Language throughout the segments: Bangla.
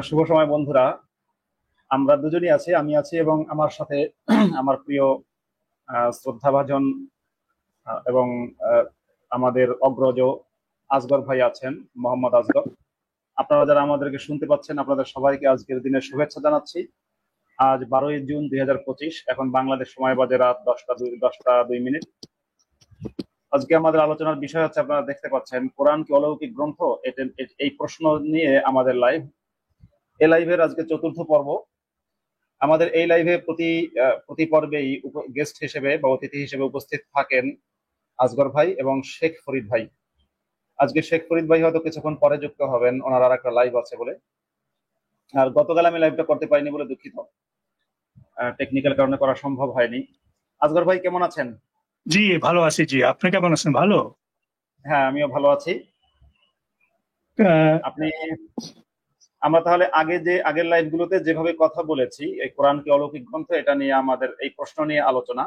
শুভ সময় বন্ধুরা। আমরা দুজনই আছি, আমি আছি এবং আমার সাথে আমার প্রিয় শ্রদ্ধাভাজন এবং আহ, আমাদের অগ্রজ আসগর ভাই আছেন, মোহাম্মদ আসগর। আপনারা যারা আমাদেরকে শুনতে পাচ্ছেন, আপনাদের সবাইকে আজকের দিনের শুভেচ্ছা জানাচ্ছি। আজ 12ই জুন 2025, এখন বাংলাদেশ সময় বাজে রাত 10টা 2 মিনিট। আজকে আমাদের আলোচনার বিষয় হচ্ছে, আপনারা দেখতে পাচ্ছেন, কোরআন কি অলৌকিক গ্রন্থ? এই প্রশ্ন নিয়ে আমাদের লাইভ। এই লাইভের আজকে চতুর্থ পর্ব। আমাদের এই লাইভে প্রতি পর্বেই গেস্ট হিসেবে বা অতিথি হিসেবে উপস্থিত থাকেন আসগর ভাই এবং শেখ ফরিদ ভাই। আজকে শেখ ফরিদ ভাই হয়তো কিছুক্ষণ পরে যুক্ত হবেন, ওনার আর একটা লাইভ আছে বলে। আর গতকাল আমি লাইভটা করতে পারিনি বলে দুঃখিত, টেকনিক্যাল কারণে করা সম্ভব হয়নি। আসগর ভাই কেমন আছেন? জি, ভালো আছি। জি, আপনি কেমন আছেন? ভালো। হ্যাঁ, আমিও ভালো আছি। আহ, আপনি আমরা তাহলে আগের লাইভ গুলোতে যেভাবে কথা বলেছি, এই কোরআন কি অলৌকিক গ্রন্থ, এটা নিয়ে আমাদের এই প্রশ্ন নিয়ে আলোচনা।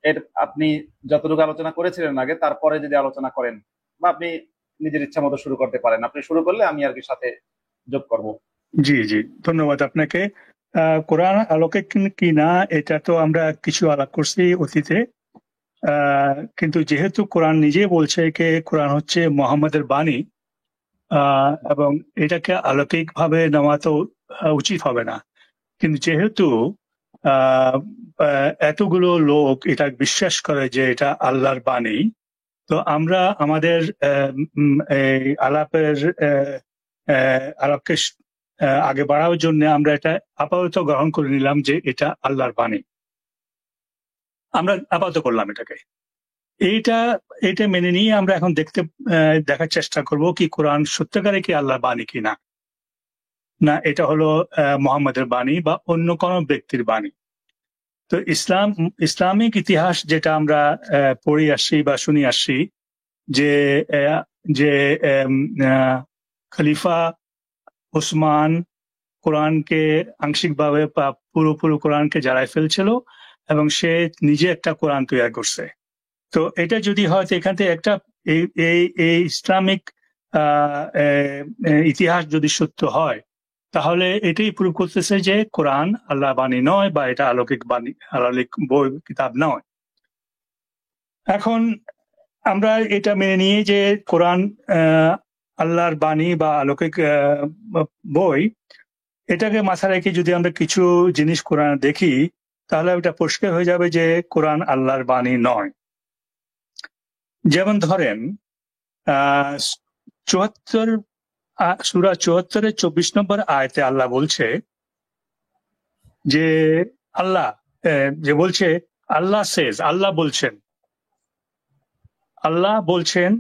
এর আপনি যতটুকু আলোচনা করেছিলেন আগে, তারপরে যদি আলোচনা করেন বা আপনি নিজের ইচ্ছা মতো শুরু করতে পারেন, আপনি শুরু করলে আমি আর কি সাথে যোগ করব। জি জি, ধন্যবাদ আপনাকে। কোরআন আলোকে কি না, এটা তো আমরা কিছু আলাপ করছি অতীতে। কিন্তু যেহেতু কোরআন নিজে বলছে কোরআন হচ্ছে মোহাম্মদের বাণী, এবং এটাকে অলৌকিক ভাবে নেওয়া তো উচিত হবে না। কিন্তু যেহেতু আহ এতগুলো লোক এটা বিশ্বাস করে যে এটা আল্লাহর বাণী, তো আমরা আমাদের এই আলাপকে আগে বাড়ানোর জন্য আমরা এটা আপাতত গ্রহণ করে নিলাম যে এটা আল্লাহর বাণী। আমরা আপাতত করলাম এটাকে। এইটা এটা মেনে নিয়ে আমরা এখন দেখার চেষ্টা করব কি কোরআন সত্যিকারে কি আল্লাহর বাণী কিনা, না এটা হলো মোহাম্মদের বাণী বা অন্য কোনো ব্যক্তির বাণী। তো ইসলামিক ইতিহাস যেটা আমরা পড়ে আসছি বা শুনে আসছি, যে আহ, যে আম, আহ, খলিফা ওসমান কোরআনকে আংশিকভাবে বা পুরোপুরি কোরআনকে জ্বালায় ফেলছিল, এবং সে নিজে একটা কোরআন তৈরি করছে। তো এটা যদি হয়, তো এখান থেকে একটা এই এই এই ইসলামিক ইতিহাস যদি সত্য হয়, তাহলে এটাই প্রুভ করতেছে যে কোরআন আল্লাহ বাণী নয়, বা এটা অলৌকিক বাণী, অলৌকিক বই কিতাব নয়। এখন আমরা এটা মেনে নিয়ে যে কোরআন আল্লাহর বাণী বা অলৌকিক বই, এটাকে মাথায় রেখে যদি আমরা কিছু জিনিস কোরআন দেখি, তাহলে ওটা পরিষ্কার হয়ে যাবে যে কোরআন আল্লাহর বাণী নয়। যেমন ধরেন, আহ 74 সূরা 74-এর 24 নম্বর আয়াতে আল্লাহ বলছে যে আল্লাহ যে বলছে, আল্লাহ বলছেন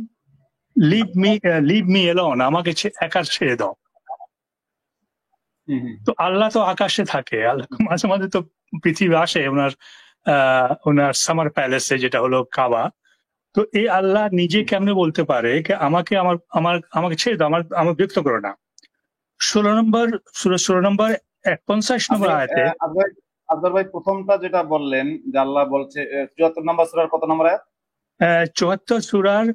লিভ মি এলোন, আমাকে একা ছেড়ে দাও। তো আল্লাহ তো আকাশে থাকে, আল্লাহ মাঝে মাঝে তো পৃথিবী আসে ওনার সামার প্যালেসে, যেটা হলো কাবা। তো এই আল্লাহ নিজে কেমনে বলতে পারে আমাকে আমার আমার আমাকে ছেড়ে দাও, আমার বিরক্ত করো না? 16 নম্বর সূরা 16 নম্বর 50 নম্বর আপনি আয়াতে, আজগর ভাই প্রথমটা যেটা বললেন যে আল্লাহ বলছে, 74 নম্বর সূরার কত নম্বর আয়াত? 74 সূরার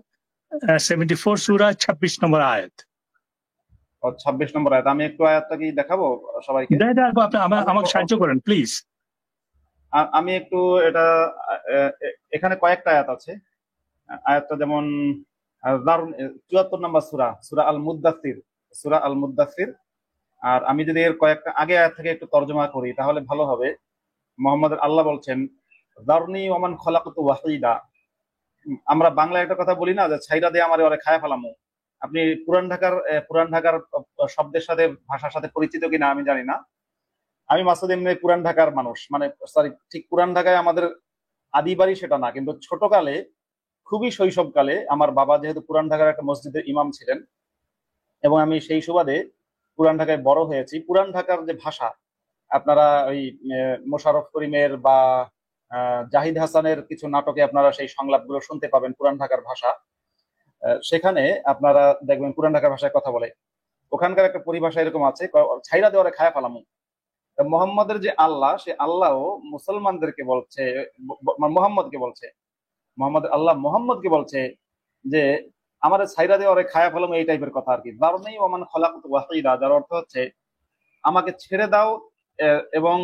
74 সূরা 26 নম্বর আয়াত। ও, 26 নম্বর আয়াত। আমি একটু আয়াতটা কি দেখাবো সবাইকে? আপনি অল্প আমাকে সাহায্য অল্প করেন প্লিজ। আমি একটু এটা, এখানে কয়েকটা আয়াত আছে। আয়াতটা যেমন 74 নম্বর সূরা, সূরা আল মুদ্দাসির, সূরা আল মুদ্দাসির। আর আমি যদি এর কয়েকটা আগে আয়াত থেকে একটু তর্জমা করি তাহলে ভালো হবে। মোহাম্মদ আল্লাহ বলছেন, দারনি ওমান খলাকতু ওয়াহিদা। আমরা বাংলায় একটা কথা বলি না, যে ছাইরা দিয়ে আমারে ওরে খায়া ফেলামু। আপনি পুরান ঢাকার শব্দের সাথে, ভাষার সাথে পরিচিত কিনা আমি জানি না। আমি মাসুদ এমনি পুরান ঢাকার মানুষ, মানে সরি, ঠিক পুরান ঢাকায় আমাদের আদি বাড়ি সেটা না, কিন্তু ছোটকালে, খুবই শৈশবকালে, আমার বাবা যেহেতু পুরান ঢাকার একটা মসজিদের ইমাম ছিলেন, এবং আমি সেই সুবাদে পুরান ঢাকায় বড় হয়েছি। পুরান ঢাকার যে ভাষা, আপনারা ওই মোশাররফ করিমের বা জাহিদ হাসানের কিছু নাটকে আপনারা সেই সংলাপগুলো শুনতে পাবেন পুরান ঢাকার ভাষা। সেখানে আপনারা দেখবেন পুরান ঢাকার ভাষায় কথা বলে। ওখানকার একটা পরিভাষা এরকম আছে, ছাইরা দেওয়ারে খায়া ফেলামু। মোহাম্মদের যে আল্লাহ, সে আল্লাহ মুসলমানদেরকে বলছে, মোহাম্মদকে বলছে, মোহাম্মদকে বলছে যে আমার ছাইরা দিয়ে ওরে খায়া ফেলাম, এই টাইপের কথা আর কি। দারুনেই ওমান খলাকতু ওয়াহিদা, যার অর্থ হচ্ছে আমাকে ছেড়ে দাও, এবং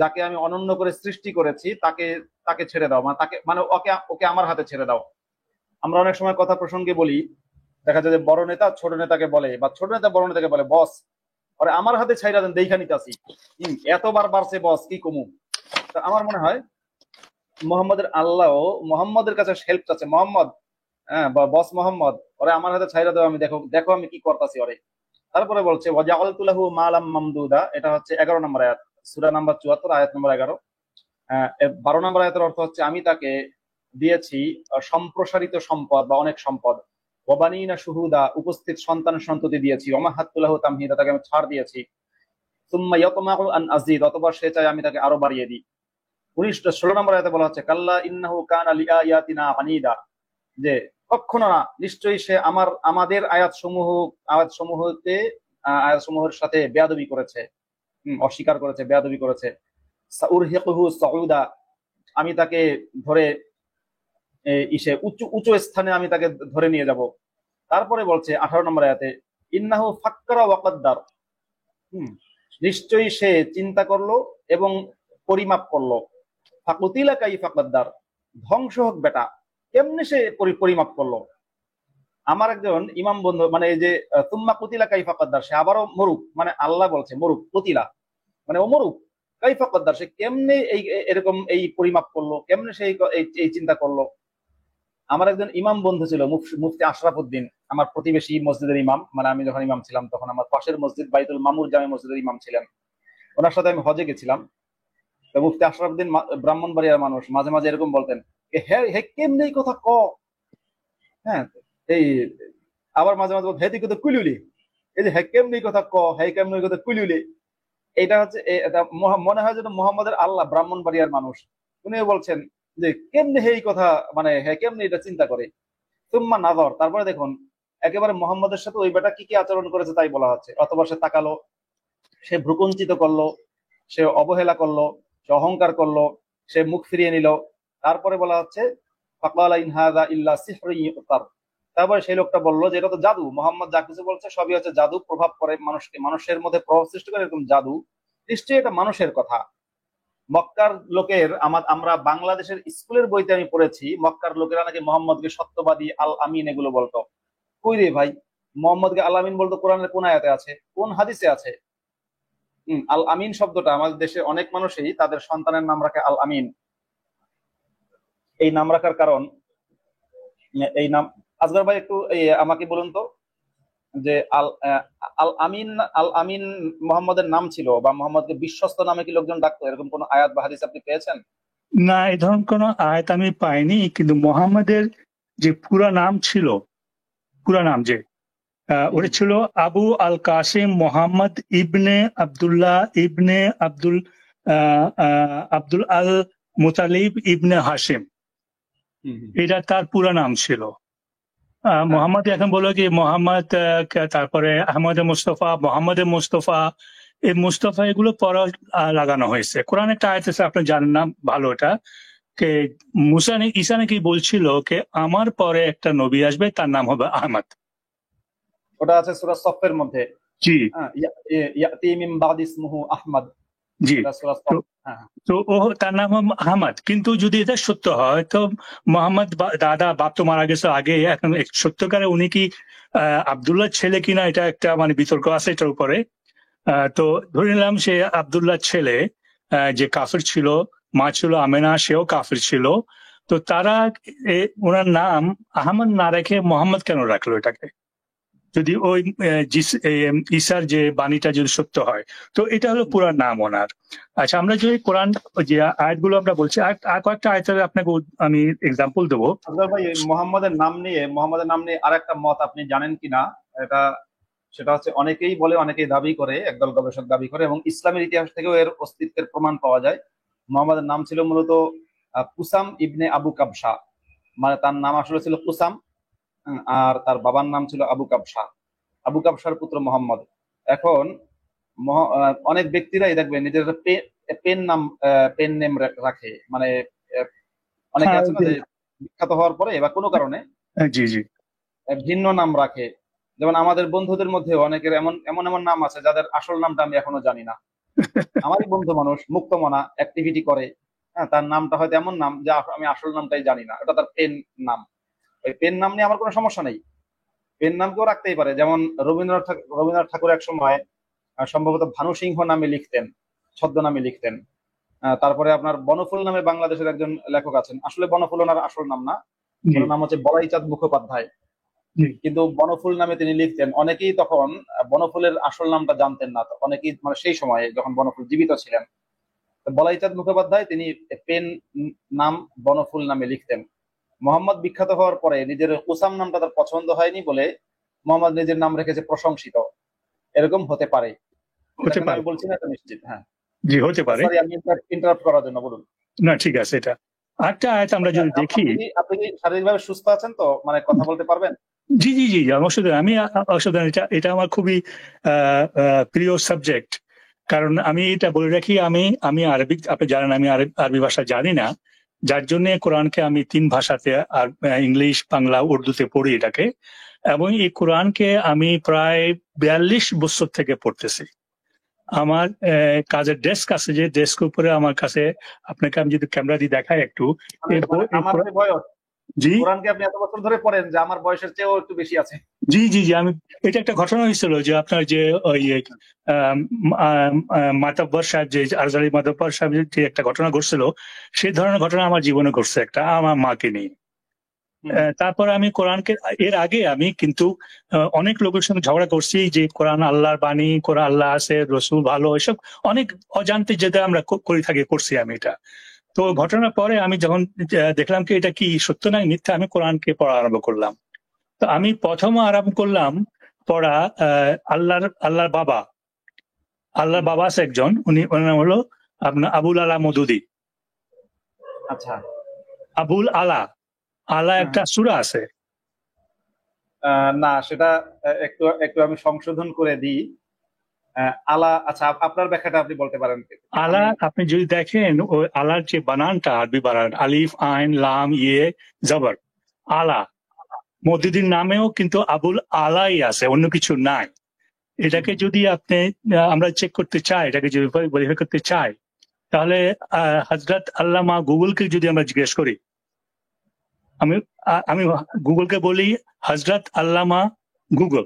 যাকে আমি অনন্য করে সৃষ্টি করেছি তাকে তাকে ছেড়ে দাও, মানে তাকে, মানে ওকে ওকে আমার হাতে ছেড়ে দাও। আমরা অনেক সময় কথা প্রসঙ্গে বলি, দেখা যায় যে বড় নেতা ছোট নেতাকে বলে, বা ছোট নেতা বড় নেতাকে বলে, বস ওরে আমার হাতে ছাইরা দেন, দেখা নিতাছি। এতবার বাড়ছে বস, কি কমু। তা আমার মনে হয় মোহাম্মদের আল্লাহ মোহাম্মদের কাছে হেল্প চাচ্ছে, মোহাম্মদ, হ্যাঁ, বা বস মোহাম্মদ, ওরে আমার হাতে ছাইরা দাও, আমি দেখো দেখো আমি কি করতেছি ওরে। তারপরে বলছে ওয়াজাআলতু লাহু মালাম মামদুদা, এটা হচ্ছে 11 নম্বর আয়াত, সূরা নাম্বার 74, আয়াত নম্বর 11। 12 নম্বর আয়াতের অর্থ হচ্ছে আমি তাকে দিয়েছি সম্প্রসারিত সম্পদ বা অনেক সম্পদ। ওয়াবানিনা শুহুদা, উপস্থিত সন্তান সন্ততি দিয়েছি। ওমাহাত্তু লাহু তামহিদা, তাকে আমি ছাড় দিয়েছি। সুম্মা ইয়াতমাউ আন আযীদ, অতঃপর সে চায় আমি তাকে আরো বাড়িয়ে দিই। 16 নম্বর আয়াতে বলা হচ্ছে কাল্লা ইন্নাহু কানা লিআয়াতিনা আনীদা, যে কখনো না, নিশ্চয়ই সে আমাদের আয়াতসমূহতে আয়াতসমূহের সাথে বেয়াদবি করেছে, অস্বীকার করেছে, বেয়াদবি করেছে। সাউরহিকুহু সাউদা, আমি তাকে ধরে ইসে উঁচু উঁচু স্থানে আমি তাকে ধরে নিয়ে যাব। তারপরে বলছে 18 নম্বর আয়াতে ইন্নাহু ফাক্কারা ওয়া কাদ্দার, নিশ্চয়ই সে চিন্তা করলো এবং পরিমাপ করলো। ফাকুতিলা কাইফা কাদ্দার, ধ্বংস হোক বেটা, কেমনে সে পরিমাপ করলো। আমার একজন ইমাম বন্ধু, মানে এই যে তুম্মা কুতিলা কাইফা কাদ্দার, সে আবারও মরুক, মানে আল্লাহ বলছে মরুক, কুতিলা মানে ও মরুক, কাইফা কাদ্দার, সে কেমনে এরকম এই পরিমাপ করলো, কেমনে সে এই চিন্তা করলো। আমার একজন ইমাম বন্ধু ছিল, মুফতি আশরাফ উদ্দিন, আমার প্রতিবেশী মসজিদের ইমাম, মানে আমি যখন ইমাম ছিলাম তখন আমার পাশের মসজিদ বাইতুল মামুর জামে মসজিদের ইমাম ছিলেন। ওনার সাথে আমি হজে গেছিলাম। তো মুফতি আশরাফ উদ্দিন ব্রাহ্মণবাড়িয়ার মানুষ, মাঝে মাঝে এরকম বলতেন, হ্যাঁ হ্যাঁ কেমনে এই কথা ক, হ্যাঁ, এই আবার মাঝে মাঝে বলতেন, হ্যাঁ তুই কথা কুলিউলি, এই যে হ্যাঁ কেমনে এই কথা ক, হ্যাঁ কেমনে এই কথা কুলিউলি। এটা হচ্ছে এটা মনে হয় যেন মোহাম্মদের আল্লাহ ব্রাহ্মণবাড়িয়ার মানুষ। উনিও বলছেন যে কেমনে এই কথা, মানে হ্যাঁ কেমনে এটা চিন্তা করে। তুম্মা নাজর, তারপরে দেখুন একেবারে মোহাম্মদের সাথে ওই বেটা কি কি আচরণ করেছে তাই বলা হচ্ছে। অতঃপর সে তাকালো, সে ভ্রুকুঞ্চিত করলো, সে অবহেলা করলো, সে অহংকার করলো, সে মুখ ফিরিয়ে নিল। তারপরে বলা হচ্ছে ফাকালা ইন হাযা ইল্লা সিহরুন ইউতার, তারপরে সেই লোকটা বললো যে এটা তো জাদু, মোহাম্মদ যা কিছু বলছে সবই হচ্ছে জাদু, প্রভাব করে মানুষকে, মানুষের মধ্যে প্রভাব সৃষ্টি করে এরকম জাদু, নিশ্চয়ই এটা মানুষের কথা। মক্কার লোকের, আমরা বাংলাদেশের স্কুলের বইতে আমি পড়েছি, মক্কার লোকেরা নাকি মোহাম্মদকে সত্যবাদী, আল আমিন এগুলো বলতো। কই রে ভাই, মোহাম্মদকে আল আমিন বলতো কোরআনের কোন আয়াতে আছে, কোন হাদিসে আছে? আল আমিন শব্দটা আমাদের দেশে অনেক মানুষই তাদের সন্তানের নাম রাখে আল আমিন। এই নাম রাখার কারণ, এই নাম, আজগর ভাই একটু আমাকে বলুন তো, যে আল আমিন, আল আমিন মোহাম্মদের নাম ছিল, বা মোহাম্মদকে বিশ্বস্ত নামে কি লোকজন ডাকতো, এরকম কোন আয়াত বা হাদিস আপনি পেয়েছেন? না, এই ধরনের কোনো আয়াত আমি পাইনি, কিন্তু মোহাম্মদের যে পুরা নাম ছিল, পুরা নাম যে ওটা ছিল আবু আল কাসিম মোহাম্মদ ইবনে আব্দুল্লাহ ইবনে আব্দুল আল মুতালিব ইবনে হাশিম, এটা তার পুরা নাম ছিল। মোহাম্মদ এখন বললো কি মোহাম্মদ, তারপরে আহমদ মুস্তফা, মোহাম্মদ মুস্তফা, এই মুস্তফা এগুলো পড়া লাগানো হয়েছে। কোরআন একটা আয়াত আছে, আপনি জানেন না ভালো, এটা কে ঈসা নাকি বলছিল কে আমার পরে একটা নবী আসবে, তার নাম হবে আহমদ। ওটা আছে সূরা সফের মধ্যে। জি, ইয়াতি মিন বাদি ইসমুহু আহমদ। জি। এটা সূরা সফ। হ্যাঁ, তো ও তার নাম আহমদ, কিন্তু যদি এটা সত্য হয় তো মোহাম্মদ দাদা বাপ তো মারা গেছে আগে, এখন সত্যকারে উনি কি আব্দুল্লাহ ছেলে কিনা, এটা একটা মানে বিতর্ক আছে এটার উপরে। তো ধরে নিলাম সে আব্দুল্লাহ ছেলে, যে কাফির ছিল, মা ছিল আমেনা, সেও কাফির ছিল। তো তারা ওনার নাম আহমদ না রেখে মোহাম্মদ কেন রাখলো এটাকে, যদি ওই ঈসার যে বাণীটা যদি সত্য হয়? তো এটা হলো পুরা নাম ওনার। আচ্ছা, আমরা যদি কোরআন যে আয়াতগুলো আমরা বলছি, আর কয়েকটা আয়াতের আপনাকে আমি এক্সাম্পল দেবো। ভাই মোহাম্মদের নাম নিয়ে আর একটা মত আপনি জানেন কিনা, এটা সেটা হচ্ছে অনেকেই বলে, অনেকেই দাবি করে, একদল গবেষক দাবি করে, এবং ইসলামের ইতিহাস থেকেও এর অস্তিত্বের প্রমাণ পাওয়া যায়। মোহাম্মদের নাম ছিল মূলত কুসাম ইবনে আবু কাবসা, মানে তার নাম আসলে ছিল কুসাম, আর তার বাবার নাম ছিল আবু কাবসা, আবু কাবসার পুত্র মোহাম্মদ। এখন অনেক ব্যক্তিরাই দেখবেন নিজের পেন নেম রাখে, মানে অনেকে আছে না যে বিখ্যাত হওয়ার পরে বা কোনো কারণে জি, জি, ভিন্ন নাম রাখে। যেমন আমাদের বন্ধুদের মধ্যে অনেকের এমন এমন এমন নাম আছে যাদের আসল নামটা আমি এখনো জানি না। আমারই বন্ধু মানুষ, মুক্তমনা, অ্যাক্টিভিটি করে, হ্যাঁ, তার নামটা হয়তো এমন নাম যা আমি আসল নামটাই জানি না, এটা তার পেন নাম। ওই পেন নাম নিয়ে আমার কোনো সমস্যা নেই, পেন নাম কেউ রাখতেই পারে। যেমন রবীন্দ্রনাথ ঠাকুর এক সময় সম্ভবত ভানু সিংহ নামে লিখতেন, ছদ্মনামে লিখতেন। তারপরে আপনার বনফুল নামে বাংলাদেশের একজন লেখক আছেন, আসলে বনফুল ওনার আসল নাম না, জি ওনার নাম হচ্ছে বলাইচাঁদ মুখোপাধ্যায়। জি। কিন্তু বনফুল নামে তিনি লিখতেন। অনেকেই তখন বনফুলের আসল নামটা জানতেন না, তো অনেকেই মানে সেই সময়ে যখন বনফুল জীবিত ছিলেন, তো বলাইচাঁদ মুখোপাধ্যায় তিনি পেন নাম বনফুল নামে লিখতেন। মোহাম্মদ বিখ্যাত হওয়ার পরে নিজের ওসাম নামটা তার পছন্দ হয়নি বলে মোহাম্মদ নিজের নাম রেখেছে প্রশংসিত। এরকম হতে পারে, এটা হতে কিন্তু পারে। আমি বলছি না এটা নিশ্চিত। হ্যাঁ, জি হতে পারে। সরি আমি ইন্টারাপ্ট করার জন্য, বলুন। না ঠিক আছে, এটা একটা আয়াত আমরা আচ্ছা, যদি দেখি। আপনি কি শারীরিকভাবে সুস্থ আছেন তো, মানে কথা বলতে পারবেন? জি জি জি, অসাধারণ। অসাধারণ, এটা এটা আমার খুবই প্রিয় সাবজেক্ট। কারণ আমি এটা বলে রাখি, আমি আমি আরবিক, আপনি জানেন আমি আরবি ভাষা জানি না, যার জন্য কোরআনকে আমি 3 ভাষাতে, আর ইংলিশ, বাংলা, উর্দুতে পড়ি এটাকে। এবং এই কোরআনকে আমি প্রায় 42 বছর থেকে পড়তেছি। আমার কাজের ডেস্ক আছে, যে ডেস্ক উপরে আমার কাছে, আপনাকে আমি যদি ক্যামেরা দিয়ে দেখাই একটু। মানে মানে আমার যে বয়স, জি কোরআনকে আপনি এত বছর ধরে পড়েন যে আমার বয়সের চেয়েও একটু বেশি আছে। জি জি জি, আমি, এটা একটা ঘটনা হয়েছিল যে আপনার যে ওই মাতব্বর সাহেব, যে আরজালি মাতব্বর সাহেব, যে একটা ঘটনা ঘটছিল, সেই ধরনের ঘটনা আমার জীবনে ঘটছে একটা, আমার মাকে নিয়ে। হুম। তারপর আমি কোরআনকে, এর আগে আমি কিন্তু অনেক লোকের সঙ্গে ঝগড়া করছি যে কোরআন আল্লাহর বাণী, কোরআন আল্লাহ আছে, রসুল ভালো, এসব অনেক অজান্তে যেটা আমরা করে থাকি, করছি আমি এটা। তো হুম। ঘটনার পরে আমি যখন দেখলাম কি এটা কি সত্য নয় মিথ্যা, আমি কোরআনকে পড়া আরম্ভ করলাম। তো আমি প্রথম আরম্ভ করলাম পড়া আল্লাহর বাবা। আল্লাহর হুম। বাবা আছে একজন, উনি, ওনার নাম হলো আপনার আবুল আলা মদুদি। আচ্ছা। আবুল আলা, আলা হ্যাঁ, একটা হ্যাঁ। সূরা আছে। না, সেটা একটু একটু আমি সংশোধন করে দিই। আলা, আচ্ছা, আপনার ব্যাখ্যাটা আপনি বলতে পারেন। আলা, আমি আপনি যদি দেখেন ওই আলার যে বানানটা, আরবি বানান, আলিফ আইন লাম ইয়ে জবর, আলা। মদুদির নামেও কিন্তু আবুল আলাই আছে, অন্য কিছু নাই। এটাকে যদি আপনি আমরা চেক করতে চাই, এটাকে যদি ভেরিফাই করতে চাই, তাহলে হযরত আল্লামা গুগলকে যদি আমরা জিজ্ঞেস করি, আমি আমি গুগলকে বলি হযরত আল্লামা গুগল,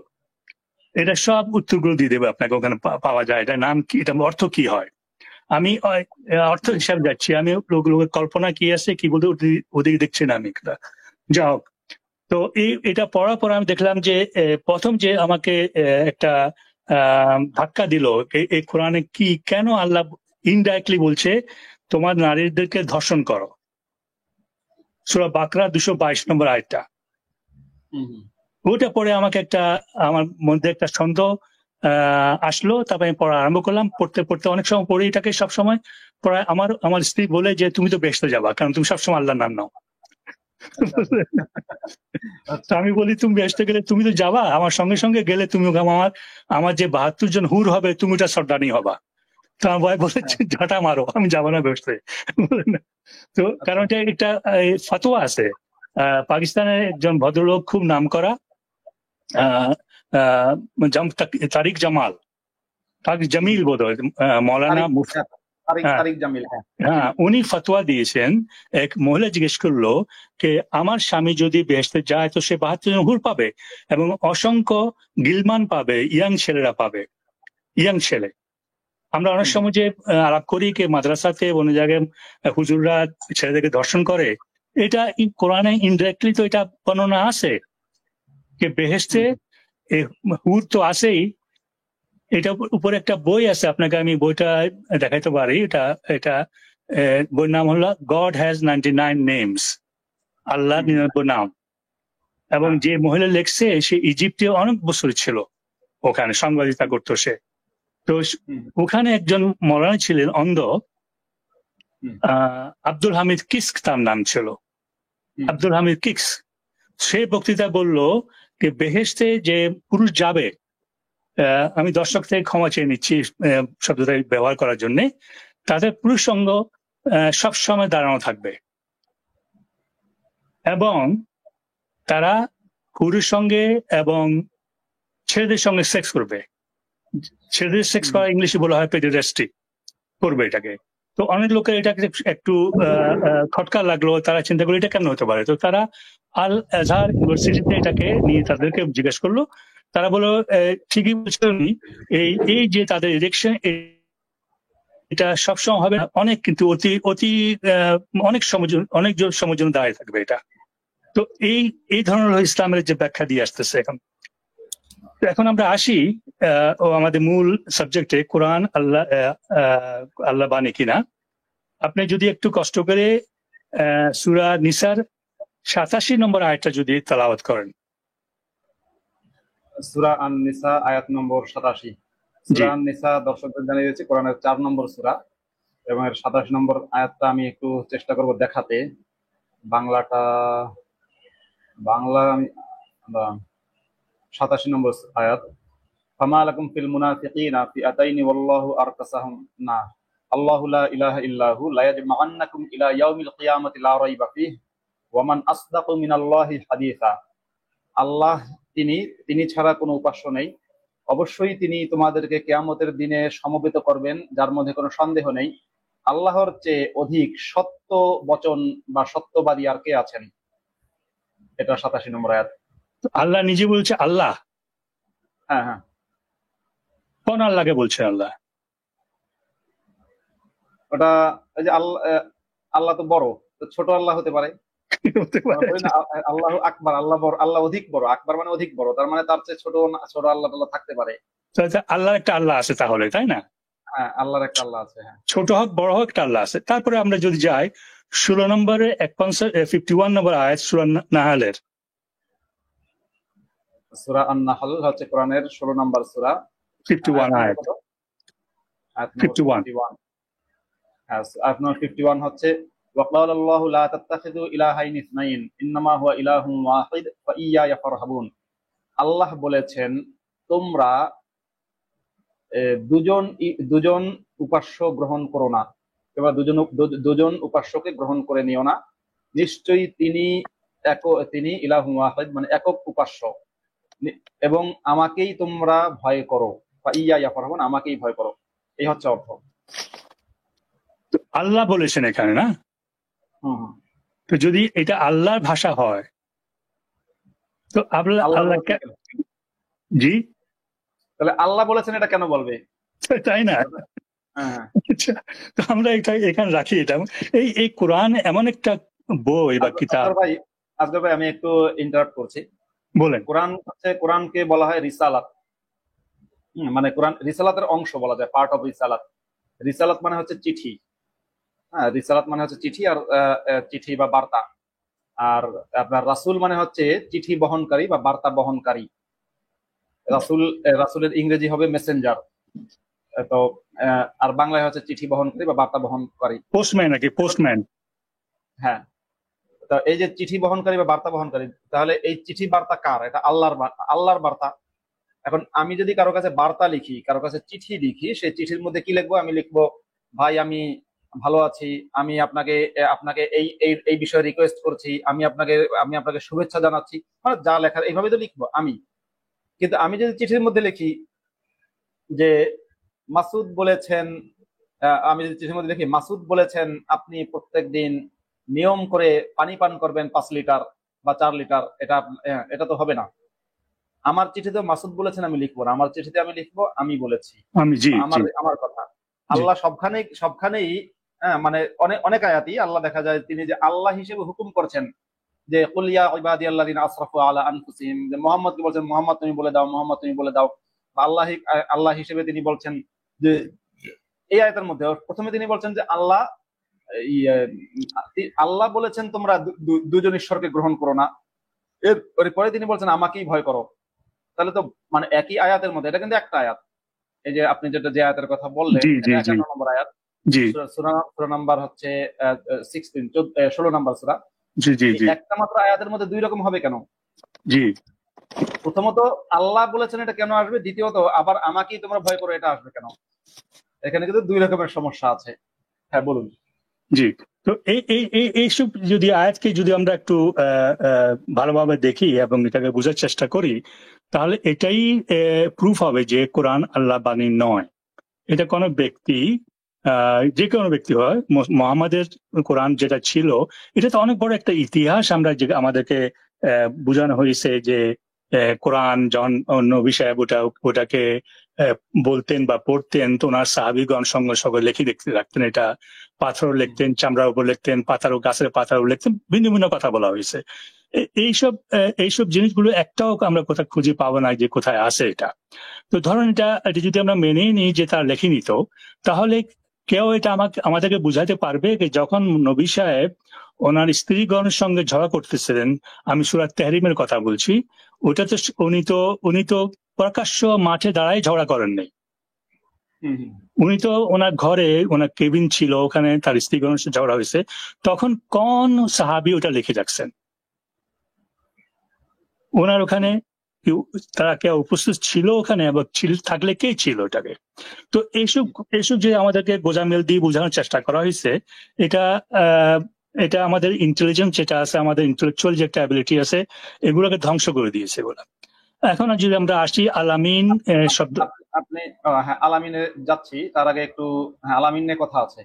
এটা সব উত্তরগুলো দিয়ে দেবে আপনাকে, ওখানে পাওয়া যায় এটা নাম কি, এটা অর্থ কি হয়। আমি অর্থ হিসাবে যাচ্ছি, আমি লোকের কল্পনা কি আছে কি বলতে ওদিকে দেখছি না আমি এটা। যা হোক, তো এটা পড়ার পর আমি দেখলাম যে প্রথম যে আমাকে একটা ধাক্কা দিল, এই কোরআনে কি, কেন আল্লাহ ইনডাইরেক্টলি বলছে তোমার নারীদেরকে ধর্ষণ করো। সূরা বাকরা 222 নম্বর আয়াতটা। হুম, হুম। ওটা পরে আমাকে একটা, আমার মধ্যে একটা সন্দেহ আসলো। তারপরে আমি পড়া আরম্ভ করলাম, পড়তে পড়তে অনেক সময় পড়ি এটাকে, সব সময় পড়ায় আমার আমার স্ত্রী বলে যে তুমি তো বেহেশতে যাবা, কারণ তুমি সবসময় আল্লাহর নাম নাও। আচ্ছা, আচ্ছা। তো আচ্ছা। আমি বলি তুমি বেহেশতে গেলে তুমি তো যাবা, আমার সঙ্গে সঙ্গে গেলে তুমি আমার, আমার যে 72 জন হুর হবে তুমি ওটা সর্দানি হবা। তো আমার ভাই বলেছে হ্যাঁ। ঝাঁটা মারো, আমি যাবো না বেহেশতে। তো কারণ আচ্ছা। এটা একটা ফতোয়া আছে। পাকিস্তানের একজন ভদ্রলোক, খুব নামকরা, আহ, আহ, তারিক জামাল, তারিক হুম। জামিল বোধ হয়, মৌলানা তারিক, হ্যাঁ, তারিক হ্যাঁ তারিক জামিল, হ্যাঁ। হ্যাঁ, চিনি। উনি ফতোয়া দিয়েছেন। এক মহিলা জিজ্ঞেস করলো যে আমার স্বামী যদি বেহেশতে যায় তো সে 72 জন হুর পাবে এবং অসংখ্য গিলমান পাবে, ইয়াং ছেলেরা পাবে, ইয়াং ছেলে। আমরা অনেক হুম। সময় যে আলাপ করি কে মাদ্রাসাতে অন্য জায়গায় হুজুররা ছেলেদেরকে ধর্ষণ করে, এটা কোরআনে ইনডিরেক্টলি তো এটা বর্ণনা আছে যে বেহেশতে হুম। হুর তো আছেই। এটা উপরে একটা বই আছে, আপনাকে আমি বইটা দেখাইতে পারি। এটা এটা বইয়ের নাম হলো গড হ্যাজ 99 নেমস, আল্লাহ হুম। 99 নাম। এবং হ্যাঁ। যে মহিলা লেখছে সে ইজিপ্টে অনেক বছর ছিল, ওখানে সাংবাদিকতা করতো সে। তো হুম। ওখানে একজন মৌলানা ছিলেন অন্ধ, হুম। আব্দুল হামিদ কিস্ক তার নাম ছিল, হুম। আব্দুল হামিদ কিস্ক। সে বক্তৃতা বলল যে বেহেশতে যে পুরুষ যাবে, আমি দর্শক থেকে ক্ষমা চেয়ে নিচ্ছি শব্দটা ব্যবহার করার জন্য, তাদের পুরুষ সঙ্গ সবসময় দাঁড়ানো থাকবে এবং তারা পুরুষ সঙ্গে এবং ছেলেদের সঙ্গে সেক্স করবে। ছেলেদের সেক্স করা ইংলিশে বলা হয় পেডারাস্টি, করবে এটাকে। তো অনেক লোকের এটাকে একটু খটকা লাগলো, তারা চিন্তা করলো এটা কেন হতে পারে। তো তারা আল আজহার ইউনিভার্সিটিতে এটাকে নিয়ে তাদেরকে জিজ্ঞেস করলো। তারা বললো ঠিকই বলছেন, এই এই যে তাদের ইলেকশন, এটা সবসময় হবে না, অনেক কিন্তু অতি অতি অনেক সময়ের জন্য দাঁড়িয়ে থাকবে এটা। তো এই ধরনের ইসলামের যে ব্যাখ্যা দিয়ে আসতেছে এখন। তো এখন আমরা আসি ও আমাদের মূল সাবজেক্টে, কোরআন আল্লাহ বাণী কিনা। আপনি যদি একটু কষ্ট করে সূরা নিসার 87 নম্বর আয়াতটা যদি তেলাওয়াত করেন। সূরা আন-নিসা আয়াত নম্বর 87। সূরা আন-নিসা দর্শকদের জানিয়ে দিয়েছি কোরআনের 4 নম্বর সূরা, এবং এর 87 নম্বর আয়াতটা আমি একটু চেষ্টা করব দেখাতে। বাংলা আমি 87 নম্বর আয়াত, ফামা লাকুম ফিল মুনাফিকিনা ফিআতাইনি ওয়াল্লাহু আরকাসাহুম না আল্লাহু লা ইলাহা ইল্লাহু লা ইয়াজমাআন্নাকুম ইলা ইয়াউমিল কিয়ামাতি লা রাইবা ফিহি ওয়া মান আসদাকু মিনাল্লাহি হাদিসা। আল্লাহ তিনি ছাড়া কোনো উপাস্য নেই, অবশ্যই তিনি তোমাদেরকে কিয়ামতের দিনে সমবেত করবেন, যার মধ্যে কোনো সন্দেহ নেই। আল্লাহর চেয়ে অধিক সত্য বচন বা সত্যবাদী আর কে আছেন? এটা 87 নম্বর আয়াত। আল্লাহ নিজে বলছে আল্লাহ? হ্যাঁ হ্যাঁ। কোন আল্লাহকে বলছে আল্লাহ? ওটা এই যে আল্লাহ তো বড়, তো ছোট আল্লাহ হতে পারে। আল্লাহ আকবার, আল্লাহ বড়, আল্লাহ অধিক বড়। আকবার মানে অধিক বড়, তার মানে তার চেয়ে ছোট আল্লাহ থাকতে পারে। আল্লাহর একটা আল্লাহ আছে তাহলে, তাই না? হ্যাঁ, আল্লাহর একটা আল্লাহ আছে। হ্যাঁ, ছোট হোক বড় হোক একটা আল্লাহ আছে। তারপরে আমরা যদি যাই 16 নম্বরে 51 নম্বর আয়াত সূরা নাহলের। সূরা আন-নাহল হচ্ছে কোরআনের 16 নম্বর সূরা, 51 আয়াত। 51 হ্যাঁ, আয়াত নম্বর 51 হচ্ছে ওয়াকাল আল্লাহু লা তাত্তাখিযু ইলাহাইনি ইসনাইন ইন্নামা হুয়া ইলাহুন ওয়াহিদ ফাইয়ায়া ফারহাবুন। আল্লাহ বলেছেন তোমরা দুজন উপাস্য গ্রহণ করো না, এবার দুজন উপাস্যকে গ্রহণ করে নিও না, নিশ্চয়ই তিনি ইলাহুন ওয়াহিদ মানে একক উপাস্য, এবং আমাকেই তোমরা ভয় করো, ফাইয়ায়া ফারহাবুন, আমাকেই ভয় করো। এই হচ্ছে অর্থ। আল্লাহ বলেছেন এখানে, না? তো যদি এটা আল্লাহর ভাষা হয় তো আল্লাহ জি, তাহলে আল্লাহ বলেছেন এটা কেন বলবে, তাই না? তো আমরা এটা এখানে রাখি। এটা এই কোরআন এমন একটা বই বা কিতাব। আজগর ভাই আমি একটু ইন্টারাপ্ট করছি, বলেন। কোরআনকে বলা হয় রিসালাত, মানে কোরআন রিসালাতের অংশ বলা যায়, পার্ট অফ রিসালাত। রিসালাত মানে হচ্ছে চিঠি। হ্যাঁ, রিসালাত মানে হচ্ছে চিঠি, আর চিঠি বা বার্তা। আর আপনার রাসূল মানে হচ্ছে চিঠি বহনকারী বা বার্তা বহনকারী। রাসূলের ইংরেজি হবে মেসেঞ্জার, তো আর বাংলায় হচ্ছে চিঠি বহনকারী বা বার্তা বহনকারী। পোস্টম্যান নাকি? পোস্টম্যান। হ্যাঁ, তো এই যে চিঠি বহনকারী বা বার্তা বহনকারী, তাহলে এই চিঠি বার্তা কার? এটা আল্লাহর বার্তা। এখন আমি যদি কারো কাছে বার্তা লিখি, কারো কাছে চিঠি লিখি, সেই চিঠির মধ্যে কি লিখবো? আমি লিখবো, ভাই আমি ভালো আছি, আমি আপনাকে এই এই বিষয়ে রিকোয়েস্ট করছি, আমি আপনাকে শুভেচ্ছা জানাচ্ছি, মানে যা লেখার এইভাবে তো লিখবো আমি। কিন্তু আমি যদি চিঠির মধ্যে লিখি যে মাসুদ বলেছেন, আমি যদি চিঠির মধ্যে লিখি মাসুদ বলেছেন আপনি প্রত্যেক দিন নিয়ম করে পানি পান করবেন 5 লিটার বা 4 লিটার, এটা তো হবে না। আমার চিঠিতে মাসুদ বলেছেন আমি লিখবো না, আমার চিঠিতে আমি লিখবো আমি বলেছি, আমার কথা। আল্লাহ সবখানেই মানে অনেক আয়াতই আল্লাহ দেখা যায় তিনি যে আল্লাহ হিসেবে হুকুম করছেন যে কুল ইয়া ইবাদিয়াল্লাযিনা আসরাফু আলা আনফুসিহিম, যে মুহাম্মদকে বলছেন মুহাম্মদ তুমি বলে দাও, মুহাম্মদ তুমি বলে দাও। আল্লাহ হিসেবে তিনি বলছেন যে এই আয়াতের মধ্যে প্রথমে তিনি বলছেন যে আল্লাহ বলেছেন তোমরা দুজন ঈশ্বরকে গ্রহণ করো না, এরপরে তিনি বলছেন আমাকেই ভয় করো। তাহলে তো মানে একই আয়াতের মধ্যে, এটা কিন্তু একটা আয়াত। এই যে আপনি যে আয়াতের কথা বললেন, 51 নম্বর আয়াত, সূরা নাম্বার হচ্ছে 16 নম্বর সূরা। একটা মাত্র আয়াতের মধ্যে দুই রকম হবে কেন? জি, প্রথমত আল্লাহ বলেছেন এটা কেন আসবে, দ্বিতীয়ত আবার আমাকেই তোমরা ভয় করো এটা আসবে কেন? এখানে কিন্তু দুই রকমের সমস্যা আছে। হ্যাঁ বলুন। জি, তো এইসব যদি আয়াতকে যদি আমরা একটু ভালোভাবে দেখি এবং এটাকে বোঝার চেষ্টা করি, তাহলে এটাই প্রুফ হবে যে কোরআন আল্লাহ বাণী নয়। এটা কোনো ব্যক্তি, যে কোনো ব্যক্তি হয়, মোহাম্মদের কোরআন যেটা ছিল, এটা তো অনেক বড় একটা ইতিহাস। আমরা যে আমাদেরকে বোঝানো হয়েছে যে কোরআন যখন নবী সাহেব ওটাকে বলতেন বা পড়তেন, তো ওনার সাহাবীগণ সঙ্গে সঙ্গে লিখে দেখতে রাখতেন। এটা পাথর লিখতেন, চামড়ার উপর লিখতেন, পাতারও গাছের পাতারও লিখতেন, ভিন্ন ভিন্ন কথা বলা হয়েছে। এইসব জিনিসগুলো একটাও আমরা কোথাও খুঁজে পাবো না যে কোথায় আছে এটা। তো ধরুন এটা যদি আমরা মেনে নিই যে তার লেখি নিত, তাহলে কেউ এটা আমাদেরকে বুঝাতে পারবে যে যখন নবী সাহেব ওনার স্ত্রীগণের সঙ্গে ঝগড়া করতেছিলেন, আমি সূরা তাহরিমের কথা বলছি, ওটা তো উনি তো প্রকাশ্য মাঠে দাঁড়ায় ঝগড়া করেন নাই। উনি তো ওনার ঘরে, ওনার কেবিন ছিল, ওখানে তার স্ত্রীগণের সাথে ঝগড়া হয়েছে, তখন কোন সাহাবী ওটা লিখে রাখছেন? ওনার ওখানে তারা কে উপস্থিত ছিল ওখানে, এবং থাকলে কে ছিল ওটাকে? তো এইসব যে আমাদেরকে গোজামিল দিয়ে বোঝানোর চেষ্টা করা হয়েছে, এটা আমাদের ইন্টেলিজেন্স যেটা আছে, আমাদের ইন্টেলেকচুয়াল যে একটা অ্যাবিলিটি আছে, এগুলোকে ধ্বংস করে দিয়েছে এগুলো। এখন যদি আমরা আসি আলামিন শব্দ, আপনি হ্যাঁ আলামিনে যাচ্ছি, তার আগে একটু আলামিন নিয়ে কথা আছে।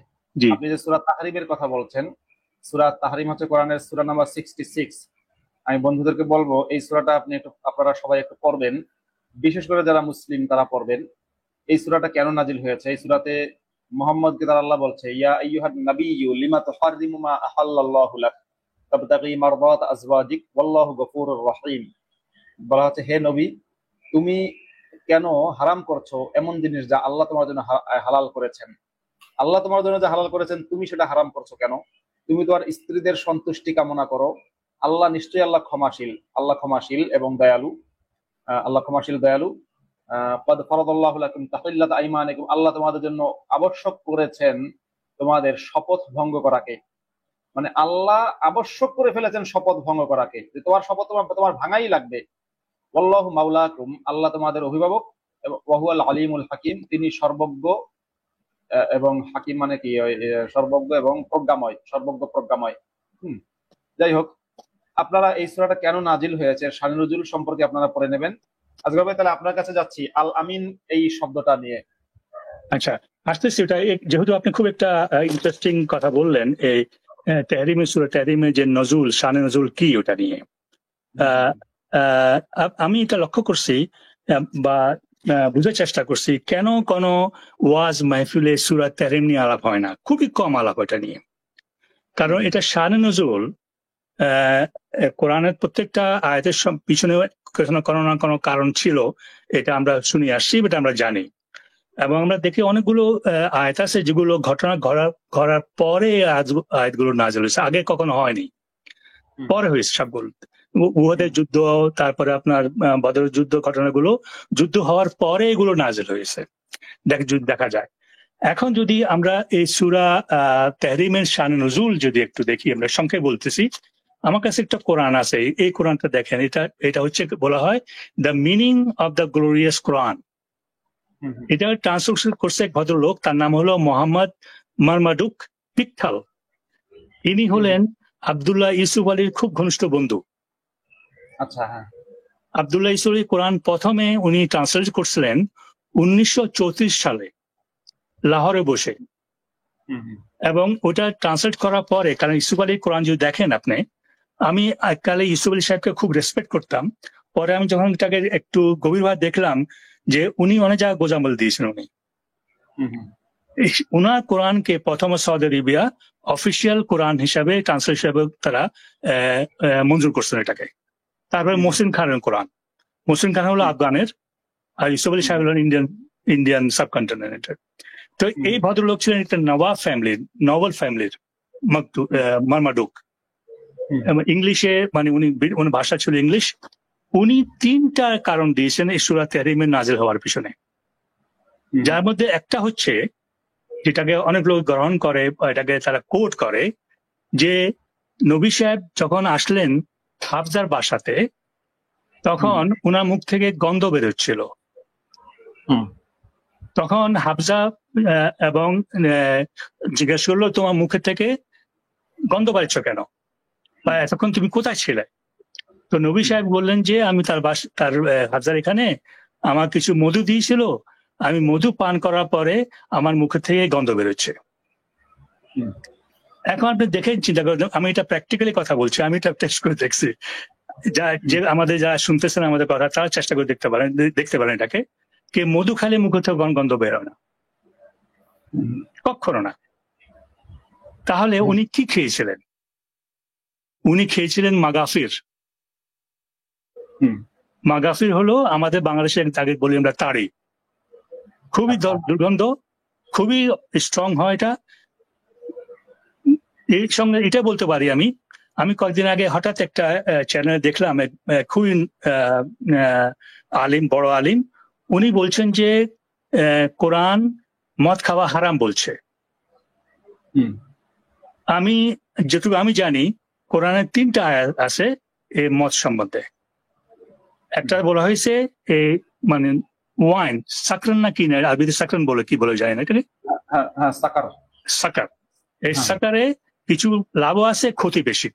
আপনি যে সূরা তাহরিমের কথা বলছেন, সূরা তাহরিম হচ্ছে কোরআনের সূরা নাম্বার 66। আমি বন্ধুদেরকে বলবো এই সূরাটা আপনারা সবাই একটু পড়বেন, বিশেষ করে যারা মুসলিম তারা পড়বেন। এই সূরাটা কেন নাজিল হয়েছে? এই সূরাতে মুহাম্মদকে তার আল্লাহ বলছে, ইয়া আইয়ুহান নাবিয়্যু লিমা তুহাররিমু মা আহাল্লাল্লাহু লাক তাবতাগি মারদাত আজওয়াজিক ওয়াল্লাহু গফুরুর রহিম। বলা হচ্ছে, হে নবী, তুমি কেন হারাম করছো এমন জিনিস যা আল্লাহ তোমার জন্য হালাল করেছেন? আল্লাহ তোমার জন্য যা হালাল করেছেন তুমি সেটা হারাম করছো কেন? তুমি তোমার স্ত্রীদের সন্তুষ্টি কামনা করো। আল্লাহ নিশ্চয়ই আল্লাহ ক্ষমাশীল এবং দয়ালু। আল্লাহ ক্ষমাশীল দয়ালু। قد فرض الله لكم تحلة أيمانكم, আল্লাহ তোমাদের জন্য আবশ্যক করেছেন তোমাদের শপথ ভঙ্গ করাকে। মানে আল্লাহ আবশ্যক করে ফেলেছেন শপথ ভঙ্গ করাকে, যে তোমার শপথ তোমার ভাঙাই লাগবে। ওয়াল্লাহু মাওলাকুম, আল্লাহ তোমাদের অভিভাবক, এবং ওয়াহুয়াল আলিমুল হাকিম, তিনি সর্বজ্ঞ এবং হাকিম মানে কি, সর্বজ্ঞ এবং প্রজ্ঞাময়, সর্বজ্ঞ প্রজ্ঞাময়। যাই হোক, আপনারা এই সূরাটা কেন নাজিল হয়েছে শান নুজুল সম্পর্কে আপনারা পড়ে নেবেন। আজকে ভাই তাহলে আপনার কাছে যাচ্ছি আল আমিন এই শব্দটা নিয়ে। আচ্ছা, আসতেছি ওটা। যেহেতু আপনি খুব একটা ইন্টারেস্টিং কথা বললেন, এই তাহরিমের সূরা তাহরিমের যে নজুল, শানে নজুল কি ওটা নিয়ে, আমি এটা লক্ষ্য করছি বা বুঝার চেষ্টা করছি, কেন কোনো ওয়াজ মাহফিলে সূরা তাহরিম নিয়ে আলাপ হয় না, খুবই কম আলাপ এটা নিয়ে। কারণ এটা শানে নজুল, কোরআনের প্রত্যেকটা আয়াতের পিছনে কোনো না কোনো কারণ ছিল, এটা আমরা শুনে আসছি, এটা আমরা জানি। এবং আমরা দেখি অনেকগুলো আয়াত আছে যেগুলো ঘটনা ঘটার পরে আয়াতগুলো নাযিল হয়েছে, আগে কখনো হয়নি, পরে হয়েছে সবগুলো। উহুদের যুদ্ধ, তারপরে আপনার বদরের যুদ্ধ, ঘটনাগুলো যুদ্ধ হওয়ার পরে এগুলো নাযিল হয়েছে দেখা যায়। এখন যদি আমরা এই সূরা তাহরিমের শান নুজুল যদি একটু দেখি, আমরা সংক্ষেপে বলতেছি। আমার কাছে একটা কোরআন আছে, এই কোরআনটা দেখেন, এটা হচ্ছে বলা হয় the meaning of the glorious Quran. এটা ট্রান্সলেশন করছে এক ভদ্রলোক, তার নাম হলো মোহাম্মদ মারমাডুক পিকথাল। ইনি হলেন আব্দুল্লাহ ইউসুফ আলীর খুব ঘনিষ্ঠ বন্ধু। আচ্ছা, হ্যাঁ। আব্দুল্লাহ ইউসুফ আলী কোরআন প্রথমে উনি ট্রান্সলেট করছিলেন 1934 সালে লাহোরে বসে, এবং ওটা ট্রান্সলেট করার পরে, কারণ ইউসুফ আলীর কোরআন যদি দেখেন আপনি, আমি এককালে ইউসুফ আলী সাহেবকে খুব রেসপেক্ট করতাম। পরে আমি যখন এটাকে একটু গভীরভাবে দেখলাম যে উনি অনেক জায়গায় গোজামিল দিয়েছেন। উনি উনার কোরআনকে প্রথম সৌদি আরবিয়া অফিসিয়াল কোরআন হিসাবে ট্রান্সলেট হিসাবে তারা মঞ্জুর করছেন এটাকে। তারপরে মহসিন খানের কোরআন, মহসিন খান হলো আফগানের, আর ইউসুফ আলী সাহেব হলেন ইন্ডিয়ান সাবকন্টিনেন্টের। তো এই ভদ্রলোক ছিলেন একটা নভেল ফ্যামিলির মারমাডুক। ইংলিশে, মানে উনি ভাষা ছিল ইংলিশ। উনি 3টা কারণ দিয়েছেন এই সূরা তাহরিমের নাযিল হওয়ার পিছনে, যার মধ্যে একটা হচ্ছে, যেটাকে অনেক লোক গ্রহণ করে, এটাকে তারা কোট করে, যে নবী সাহেব যখন আসলেন হাফজার বাসাতে, তখন উনার মুখ থেকে গন্ধ বেরোচ্ছিল। তখন হাফজা এবং জিজ্ঞেস করলো, তোমার মুখে থেকে গন্ধ বাড়ছ কেন, বা এতক্ষণ তুমি কোথায় ছিলে? তো নবী সাহেব বললেন যে আমি তার হাজার এখানে আমার কিছু মধু দিয়েছিল, আমি মধু পান করার পরে আমার মুখে থেকে গন্ধ বেরোচ্ছে। হুম। এখন আপনি দেখে চিন্তা করেন, আমি এটা প্র্যাকটিক্যালি কথা বলছি, আমি এটা টেস্ট করে দেখছি। যে আমাদের যারা শুনতেছেন আমাদের কথা, তারা চেষ্টা করে দেখতে পারেন এটাকে, কে মধু খালে মুখে থেকে গন্ধ বেরোয় না, কখনো না। তাহলে উনি কি খেয়েছিলেন? উনি খেয়েছিলেন মাগাফির। মাগাফির হলো আমাদের বাংলাদেশে তাকে বলি আমরা তাড়ি, খুবই দুর্গন্ধ, খুবই স্ট্রং হয় এটা। এর সঙ্গে এটা বলতে পারি আমি কয়েকদিন আগে হঠাৎ একটা চ্যানেলে দেখলাম, খুবই আলিম, বড় আলিম, উনি বলছেন যে কোরআন মদ খাওয়া হারাম বলছে। আমি যেটুকু আমি জানি, কোরআনের 3টা আয়াত আছে এই মদ সম্বন্ধে। একটা বলা হয়েছে এই মানে ওয়াইন, সাকরান না কি না, আরবিতে সাকরান বলে কি বলে যায় না, এটা সাকার। এই সাকারে কিছু লাভও আছে, ক্ষতি বেশি।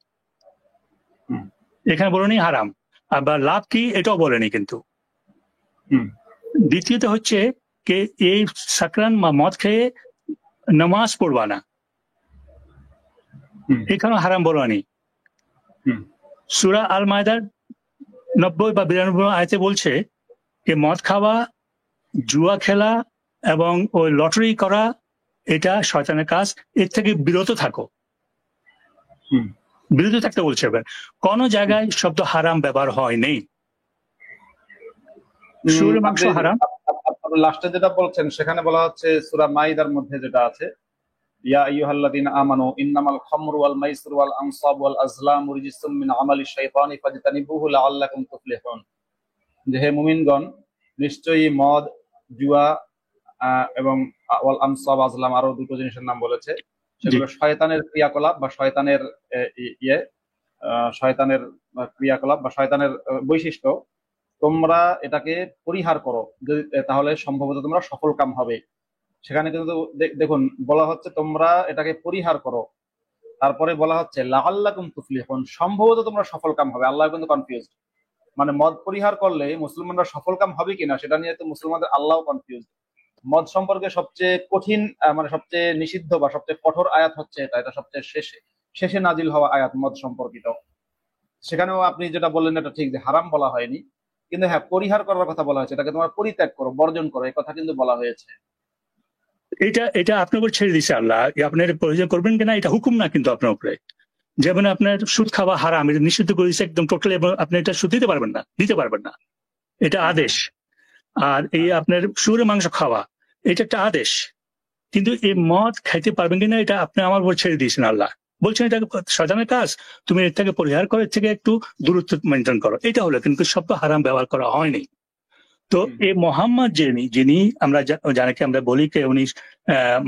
এখানে বলেনি হারাম, আবার লাভ কি এটাও বলেনি কিন্তু। দ্বিতীয়ত হচ্ছে যে এই সাকরান বা মদ খেয়ে নামাজ পড়বা না, এখানেও হারাম বলেনি। সূরা আল মায়দার 90 বা 92 আয়াতে বলছে যে মদ খাওয়া, জুয়া খেলা এবং ওই লটারি করা এটা শয়তানের কাজ, এর থেকে বিরত থাকো। বিরত থাকতে বলছে। কোন জায়গায় শব্দ হারাম ব্যবহার হয় নেই। শুয়োরের মাংস হারাম, লাস্টে যেটা বলছেন সেখানে বলা হচ্ছে সূরা মাইদার মধ্যে যেটা আছে, ইয়া আইয়ুহাল্লাযীনা আমানু ইন্নামাল খামরু ওয়াল মাইসিরু ওয়াল আনসাবু ওয়াল আজলামু রিজসুম মিন আমালিশ শাইতানি ফাজতানিবুহু লাআল্লাকুম তুফলিহুন। যে হে মুমিনগণ, নিশ্চয়ই মদ, জুয়া এবং ওয়াল আনসাব, আজলাম, আরো দুটো জিনিসের নাম বলেছে, সেগুলো শয়তানের ক্রিয়াকলাপ বা শয়তানের শয়তানের ক্রিয়াকলাপ বা শয়তানের বৈশিষ্ট্য। তোমরা এটাকে পরিহার করো, তাহলে সম্ভবত তোমরা সফল কাম হবে। সেখানে কিন্তু দেখুন বলা হচ্ছে তোমরা এটাকে পরিহার করো, তারপরে বলা হচ্ছে লাআল্লাকুম তুফলিহুন, সম্ভবত তোমরা সফল কাম হবে। আল্লাহ কিন্তু কনফিউজড, মানে মদ পরিহার করলে মুসলমানরা সফল কাম হবে কিনা সেটা নিয়ে তো মুসলমানদের আল্লাহ কনফিউজড। মদ সম্পর্কে সবচেয়ে কঠিন মানে সবচেয়ে নিষিদ্ধ বা সবচেয়ে কঠোর আয়াত হচ্ছে এটা সবচেয়ে শেষে নাজিল হওয়া আয়াত মদ সম্পর্কিত। সেখানেও আপনি যেটা বললেন এটা ঠিক যে হারাম বলা হয়নি, কিন্তু হ্যাঁ পরিহার করার কথা বলা হয়েছে, এটাকে তোমার পরিত্যাগ করো, বর্জন করো, এই কথা কিন্তু বলা হয়েছে। এটা আপনার উপর ছেড়ে দিচ্ছে আল্লাহ, আপনার প্রয়োজন করবেন কিনা এটা হুকুম না কিন্তু আপনার উপরে। যেমন আপনার সুদ খাওয়া হারাম, এটা নিষিদ্ধ করেছে একদম টোটালি, আপনি এটা সুদ দিতে পারবেন না, এটা আদেশ। আর এই আপনার শুয়োরের মাংস খাওয়া এটা একটা আদেশ, কিন্তু এই মদ খাইতে পারবেন কিনা এটা আপনি আমার উপর ছেড়ে দিয়েছেন। আল্লাহ বলছেন এটা শয়তানের কাজ, তুমি এর থেকে পরিহার করে, এর থেকে একটু দূরত্ব মেনটেন করো, এটা হলো। কিন্তু শব্দ হারাম ব্যবহার করা হয়নি। তো এই মোহাম্মদ যিনি আমরা যাকে আমরা বলি যে উনি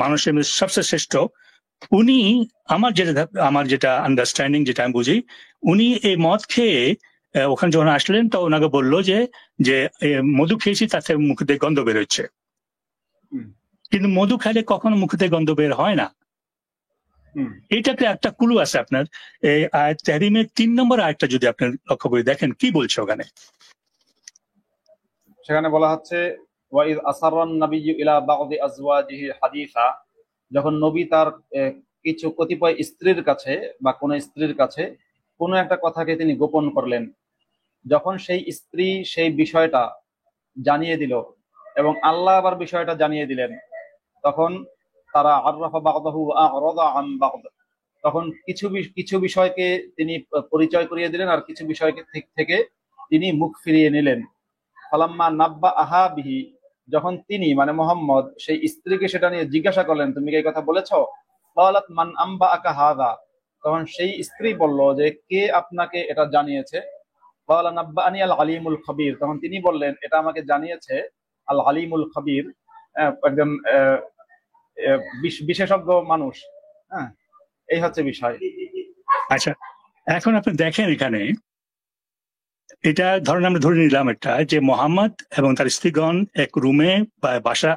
মানুষের সবচেয়ে শ্রেষ্ঠ, উনি আমার যেটা আন্ডারস্ট্যান্ডিং, যেটা আমি বুঝি, উনি এই মদ খেয়ে ওখানে যখন আসলেন তো ওনাকে বললো যে মধু খেয়েছি, তাতে মুখ দিয়ে গন্ধ বেরোচ্ছে। কিন্তু মধু খাইলে কখনো মুখ দিয়ে গন্ধ বের হয় না। এইটাতে একটা কুলু আছে আপনার এই আয়াত তাহরিমের 3 নম্বর আয়াতটা যদি আপনি লক্ষ্য করে দেখেন কি বলছে ওখানে। সেখানে বলা হচ্ছে ওয়াইদ আসারান নাবিয়্যু ইলা বা'দি আজওয়াজিহি হাদিসা, যখন নবী তার কিছু কতিপয় স্ত্রীর কাছে বা কোন স্ত্রীর কাছে কোনো একটা কথাকে তিনি গোপন করলেন, যখন সেই স্ত্রী সেই বিষয়টা জানিয়ে দিল এবং আল্লাহ আবার বিষয়টা জানিয়ে দিলেন, তখন তারা আররাফা বা'দাহু ওয়া আ'রাদা আন বা'দ, তখন কিছু বিষয়কে তিনি পরিচয় করিয়ে দিলেন আর কিছু বিষয়কে থেকে তিনি মুখ ফিরিয়ে নিলেন। ফালাম্মা নাব্বা আহা বিহি, যখন তিনি মানে মোহাম্মদ সেই স্ত্রীকে সেটা নিয়ে জিজ্ঞাসা করলেন, তুমি কি এই কথা বলেছো? ক্বালাত মান আম্বাআকা হাযা, তখন সেই স্ত্রী বলল যে কে আপনাকে এটা জানিয়েছে? ক্বালা নাব্বাআনি আল আলিমুল খবীর, তখন তিনি বললেন এটা আমাকে জানিয়েছে আল আলিমুল খবীর, একজন বিশেষজ্ঞ মানুষ। হ্যাঁ, এই হচ্ছে বিষয়। আচ্ছা, এখন আপনি দেখেন এখানে এটা ধরেন আমরা ধরে নিলাম একটা যে মোহাম্মদ এবং তার স্ত্রীগণ এক রুমে বা বাসা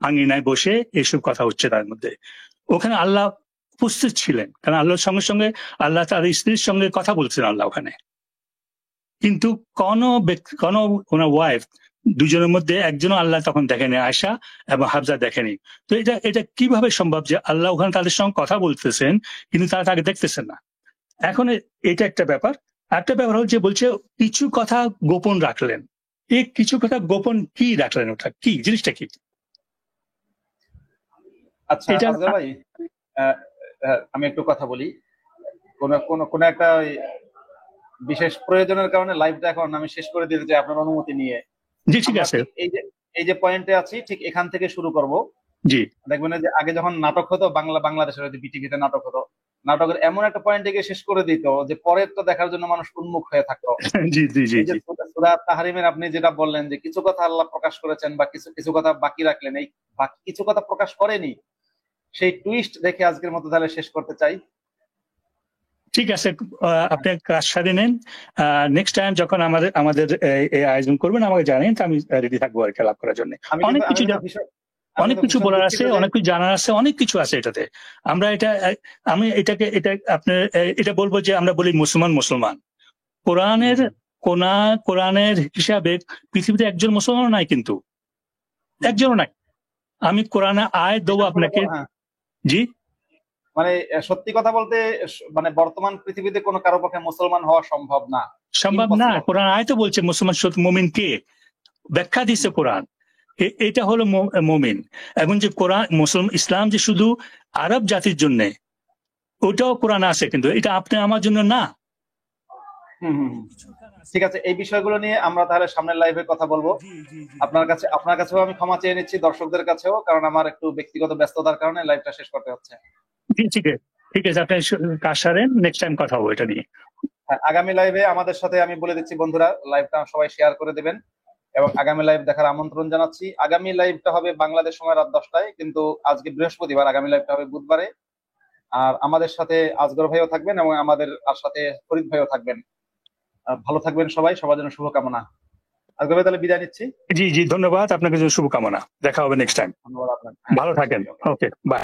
আঙিনায় বসে এইসব কথা হচ্ছে তার মধ্যে। ওখানে আল্লাহ উপস্থিত ছিলেন, কারণ আল্লাহর সঙ্গে সঙ্গে আল্লাহ তার স্ত্রীর সঙ্গে কথা বলছেন আল্লাহ ওখানে। কিন্তু কোন ওনার ওয়াইফ দুজনের মধ্যে একজনও আল্লাহ তখন দেখেনি, আয়েশা এবং হাফজা দেখেনি। তো এটা কিভাবে সম্ভব যে আল্লাহ ওখানে তাদের সঙ্গে কথা বলতেছেন কিন্তু তারা তাকে দেখতেছেন না? এখন এটা একটা ব্যাপার। একটা ব্যাপার হচ্ছে বলছে কিছু কথা গোপন রাখলেন। এই কিছু কথা গোপন কি রাখলেন, ওটা কি জিনিসটা কি? আচ্ছা এটা আসগর ভাই, আহ, আমি একটু কথা বলি। কোন কোন কোন একটা ওই বিশেষ প্রয়োজনের কারণে লাইভটা এখন আমি শেষ করে দিতে চাই আপনার অনুমতি নিয়ে। জি ঠিক আমরা আছে। ঠিক এই যে পয়েন্টে আছি, ঠিক এখান থেকে শুরু করব। জি দেখবেন যে আগে যখন নাটক হতো, বাংলাদেশের হয়তো বিটিভিতে নাটক হতো, নাটকের এমন একটা পয়েন্টে গিয়ে শেষ করে দিত যে পরের তো দেখার জন্য মানুষ উন্মুখ হয়ে থাকতো। জি জি জি এই যে জি সূরা তাহরিমের আপনি যেটা বললেন যে কিছু কথা আল্লাহ প্রকাশ করেছেন বা কিছু কিছু কথা বাকি রাখলেন, এই বাকি কিছু কথা প্রকাশ করেনি, সেই টুইস্ট দেখে আজকের মতো তাহলে শেষ করতে চাই। ঠিক আছে। আপনি কাজ সারিয়ে নেন। নেক্সট টাইম যখন আমাদের আমাদের এই আয়োজন করবেন আমাকে জানেন, তো আমি রেডি থাকবো আর কি আলাপ করার জন্য। আমি অনেক কিন্তু আমি কিছু কিন্তু ভীষণ আমি অনেক কিন্তু কিছু ভীষণ বলার আছে, দুঃখিত যে অনেক কিছু জানার আছে, অনেক কিছু আছে এটাতে। আমরা আমি এটা আপনার এটা বলবো যে আমরা বলি মুসলমান মুসলমান। কোরআনের কোরআনের হিসাবে পৃথিবীতে একজন মুসলমান নাই, কিন্তু একজনও নাই। আমি কোরআনে আয়াত দেবো আপনাকে। হ্যাঁ, জি মানে সত্যি কথা বলতে মানে বর্তমান পৃথিবীতে কোনো কারো পক্ষে মুসলমান হওয়া সম্ভব না, সম্ভব না। ইম্পসিবল। কোরআন আয়াত বলছে মুসলমান মুমিন কে, ব্যাখ্যা দিচ্ছে কোরআন। এটা হলো মুমিন। এবং যে কোরআন মুসলমান ইসলাম যে শুধু আরব জাতির জন্য, ওটাও কোরআন আছে, কিন্তু এটা আপনি আমার জন্য না। ঠিক আছে, এই বিষয়গুলো নিয়ে আমরা তাহলে সামনের লাইভে কথা বলবো। আপনার কাছেও আমি ক্ষমা চেয়ে নিচ্ছি, দর্শকদের কাছেও, কারণ আমার একটু ব্যক্তিগত ব্যস্ততার কারণে লাইভটা শেষ করতে হচ্ছে। জি ঠিক আছে, ঠিক আছে। আপনি কাজ সারেন, নেক্সট টাইম কথা হবো এটা নিয়ে। হ্যাঁ, আগামী লাইভে আমাদের সাথে, আমি বলে দিচ্ছি বন্ধুরা, লাইভটা সবাই শেয়ার করে দেবেন এবং আগামী লাইভ দেখার আমন্ত্রণ জানাচ্ছি। আগামী লাইভটা হবে বাংলাদেশ সময় রাত 10টায়, কিন্তু আজকে বৃহস্পতিবার, আগামী লাইভটা হবে বুধবারে। আর আমাদের সাথে আজগর ভাইও থাকবেন এবং আমাদের আর সাথে ফরিদ ভাইও থাকবেন। ভালো থাকবেন সবাই, সবার জন্য শুভকামনা। আজগর ভাই তাহলে বিদায় নিচ্ছি। জি জি ধন্যবাদ, আপনাকে শুভকামনা। দেখা হবে নেক্সট টাইম। ধন্যবাদ আপনাকে। ভালো থাকেন। Okay bye.